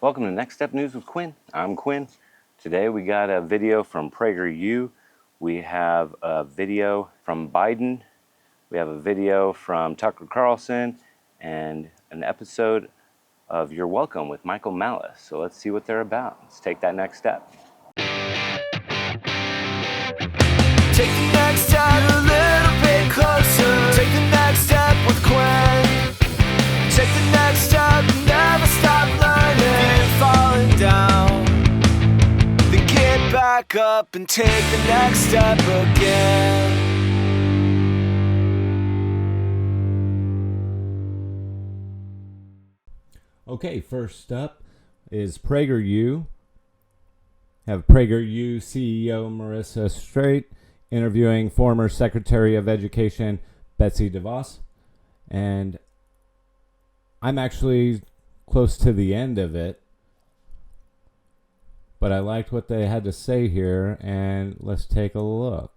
Welcome to Next Step News with Quinn. I'm Quinn. Today we got a video from PragerU. We have a video from Biden. We have a video from Tucker Carlson and an episode of You're Welcome with Malice. So let's see what they're about. Let's take that next step. Take the next step a little bit closer. Take the next step with Quinn. Take the next step, never stop learning. Falling down, then get back up and take the next step again. Okay, first up is PragerU. Have PragerU CEO Marissa Straight interviewing former Secretary of Education Betsy DeVos. And I'm actually close to the end of it, but I liked what they had to say here, and let's take a look.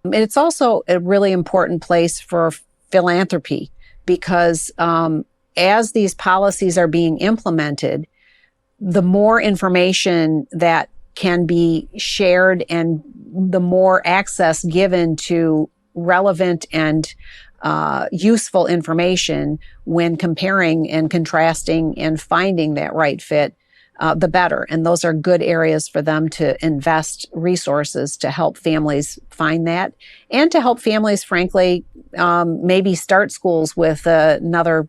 It's also a really important place for philanthropy because as these policies are being implemented, the more information that can be shared and the more access given to relevant and useful information when comparing and contrasting and finding that right fit, the better. And those are good areas for them to invest resources to help families find that and to help families, frankly, maybe start schools with another,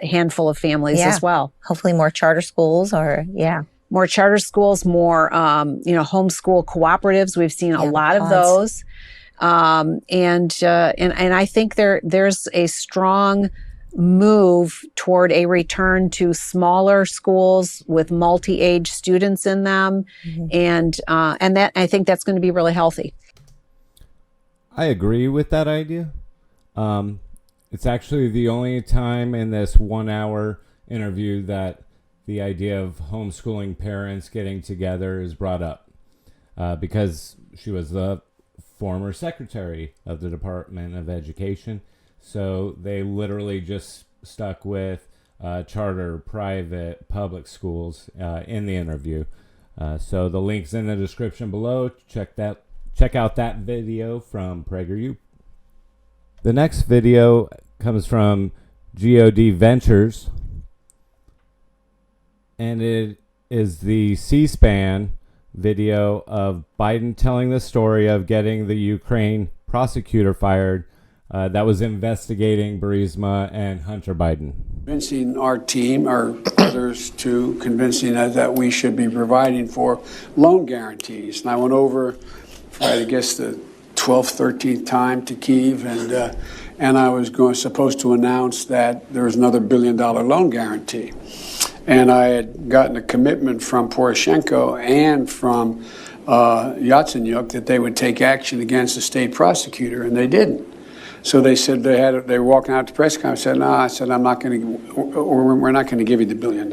handful of families as well. Hopefully more charter schools more charter schools, more, homeschool cooperatives. We've seen a lot of those. And I think there's a strong move toward a return to smaller schools with multi-age students in them. Mm-hmm. And that, I think that's going to be really healthy. I agree with that idea. It's actually the only time in this 1 hour interview that the idea of homeschooling parents getting together is brought up, because she was the former secretary of the Department of Education. So they literally just stuck with charter, private, public schools in the interview. So the link's in the description below. Check out that video from PragerU. The next video comes from God Ventures, and it is the C-SPAN video of Biden telling the story of getting the Ukraine prosecutor fired that was investigating Burisma and Hunter Biden. Convincing our team, our others, to convincing us that we should be providing for loan guarantees. And I went over for, I guess, the 12th, 13th time to Kyiv, and I was supposed to announce that there was another $1 billion loan guarantee. And I had gotten a commitment from Poroshenko and from Yatsenyuk that they would take action against the state prosecutor, and they didn't. So they said they were walking out to press conference. I said, "No," I said, we're not going to give you the $1 billion.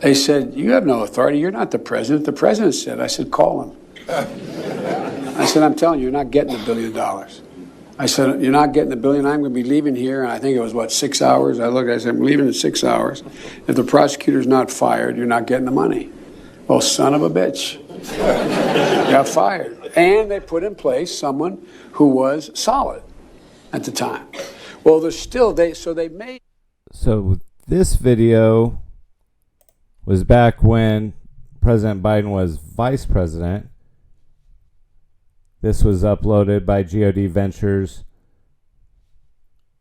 They said, "You have no authority. You're not the president." The president said. I said, "Call him." I said, "I'm telling you, you're not getting the $1 billion." I said, "You're not getting the $1 billion. I'm going to be leaving here." And I think it was, 6 hours? I said, "I'm leaving in 6 hours. If the prosecutor's not fired, you're not getting the money." Well, son of a bitch. Got fired. And they put in place someone who was solid at the time. Well, So this video was back when President Biden was vice president. This was uploaded by God Ventures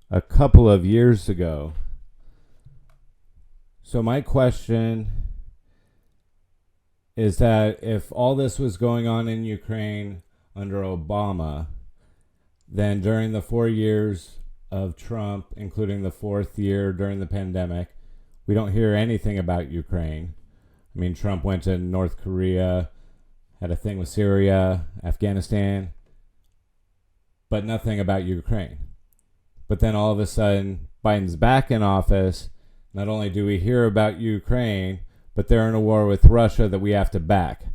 a couple of years ago. So my question is that if all this was going on in Ukraine under Obama, then during the 4 years of Trump, including the 4th year during the pandemic, we don't hear anything about Ukraine. I mean, Trump went to North Korea, had a thing with Syria, Afghanistan, but nothing about Ukraine. But then all of a sudden, Biden's back in office. Not only do we hear about Ukraine, but they're in a war with Russia that we have to back.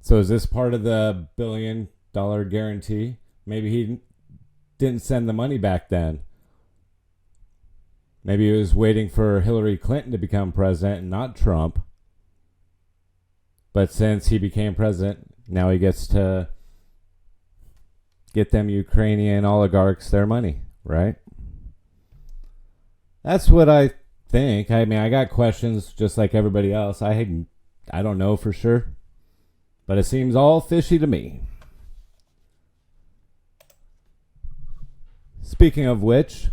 So is this part of the $1 billion guarantee? Maybe he didn't send the money back then. Maybe he was waiting for Hillary Clinton to become president and not Trump. But since he became president, now he gets to get them Ukrainian oligarchs their money, right? That's what I think. I mean, I got questions just like everybody else. I don't know for sure, but it seems all fishy to me. Speaking of which,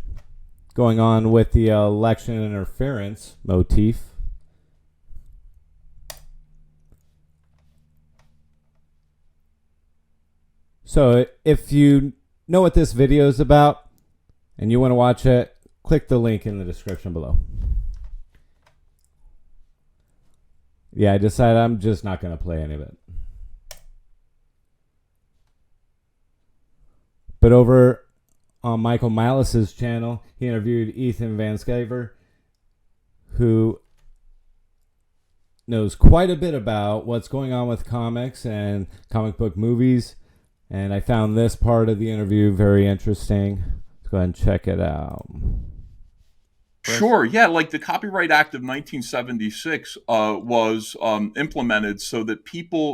going on with the election interference motif, so if you know what this video is about and you want to watch it, click the link in the description below. Yeah, I decided I'm just not going to play any of it. But over on Michael Malice's channel, he interviewed Ethan Van Sciver, who knows quite a bit about what's going on with comics and comic book movies. And I found this part of the interview very interesting. Let's go ahead and check it out. Sure, yeah, like the Copyright Act of 1976 was implemented so that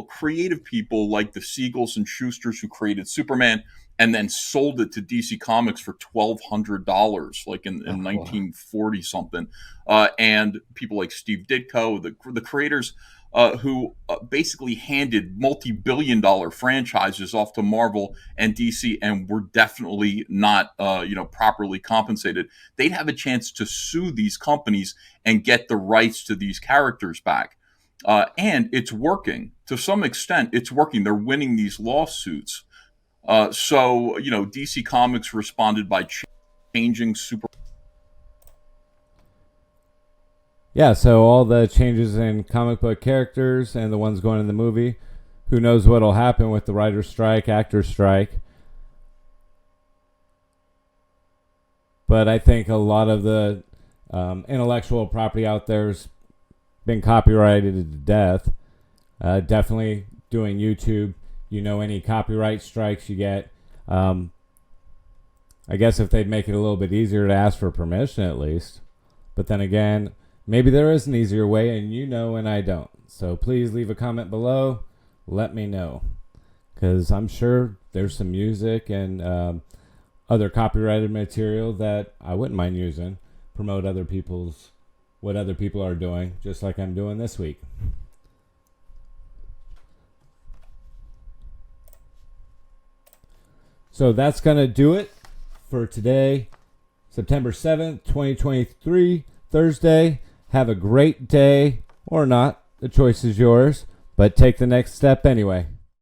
creative people like the Siegels and Schusters who created Superman and then sold it to DC Comics for $1,200, like in 1940 something, and people like Steve Ditko, the creators who basically handed multi-billion-dollar franchises off to Marvel and DC, and were definitely not, properly compensated. They'd have a chance to sue these companies and get the rights to these characters back. And it's working to some extent. It's working. They're winning these lawsuits. So DC Comics responded by changing Super. Yeah, so all the changes in comic book characters and the ones going in the movie, who knows what'll happen with the writer's strike, actor's strike. But I think a lot of the intellectual property out there's been copyrighted to death. Definitely doing YouTube, any copyright strikes you get. I guess if they'd make it a little bit easier to ask for permission at least. But then again, maybe there is an easier way and I don't. So please leave a comment below. Let me know. Because I'm sure there's some music and other copyrighted material that I wouldn't mind using. Promote what other people are doing, just like I'm doing this week. So that's going to do it for today, September 7th, 2023, Thursday. Have a great day, or not. The choice is yours, but take the next step anyway.